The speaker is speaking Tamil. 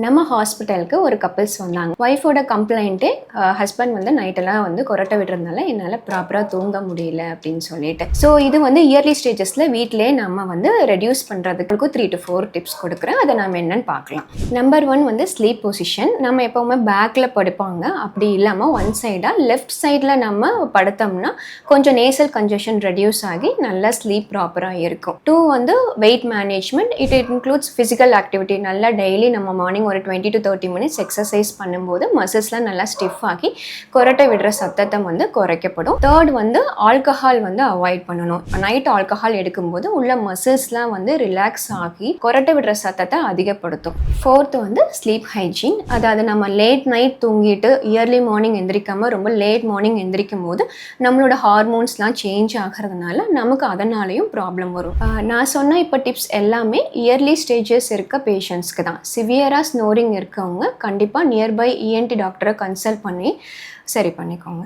நம்ம ஹாஸ்பிட்டலுக்கு ஒரு கப்பிள்ஸ் வந்தாங்க. ஒய்ஃபோட கம்ப்ளைண்ட்டே ஹஸ்பண்ட் வந்து நைட்டெல்லாம் வந்து கொரட்டை விடுறதுனால என்னால் ப்ராப்பராக தூங்க முடியல அப்படின்னு சொல்லிட்டு. ஸோ இது வந்து இயர்லி ஸ்டேஜஸில் வீட்டிலே நம்ம வந்து ரெடியூஸ் பண்ணுறதுக்கு 3 to 4 டிப்ஸ் கொடுக்குறேன். அதை நம்ம என்னென்னு பார்க்கலாம். நம்பர் 1 வந்து ஸ்லீப் பொசிஷன். நம்ம எப்போவுமே பேக்கில் படுப்பாங்க, அப்படி இல்லாமல் ஒன் சைடாக லெஃப்ட் சைடில் நம்ம படுத்தோம்னா கொஞ்சம் நேசல் கன்ஜஷன் ரெடியூஸ் ஆகி நல்லா ஸ்லீப் ப்ராப்பராக இருக்கும். 2 வந்து wait management. It includes physical activity. நல்லா டெய்லி நம்ம மார்னிங் ஒரு 20 to 30 மினிட்ஸ் எக்ஸசைஸ் பண்ணும்போது மசில்ஸ்லாம் நல்லா ஸ்டிஃப் ஆகி கொரட்டை விடுற சத்தத்தை வந்து குறைக்கப்படும். 3rd வந்து ஆல்கஹால் வந்து அவாய்ட் பண்ணணும். நைட் ஆல்கஹால் எடுக்கும்போது உள்ள மசில்ஸ்லாம் வந்து ரிலாக்ஸ் ஆகி கொரட்டை விடுற சத்தத்தை அதிகப்படுத்தும். 4th வந்து ஸ்லீப் ஹைஜீன். அதாவது நம்ம லேட் நைட் தூங்கிட்டு இயர்லி மார்னிங் எந்திரிக்காமல் ரொம்ப லேட் மார்னிங் எந்திரிக்கும் போது நம்மளோட ஹார்மோன்ஸ்லாம் சேஞ்ச் ஆகிறதுனால நமக்கு அதனாலையும் ப்ராப்ளம் வரும். நான் சொன்ன இப்போ டிப்ஸ் எல்லாமே இயர்லி ஸ்டேஜஸ் இருக்க பேஷண்ட்ஸ்க்கு தான். சிவியராக ஸ்னோரிங் இருக்கவங்க கண்டிப்பாக நியர்பை இஎன்டி டாக்டரை கன்சல்ட் பண்ணி சரி பண்ணிக்கோங்க.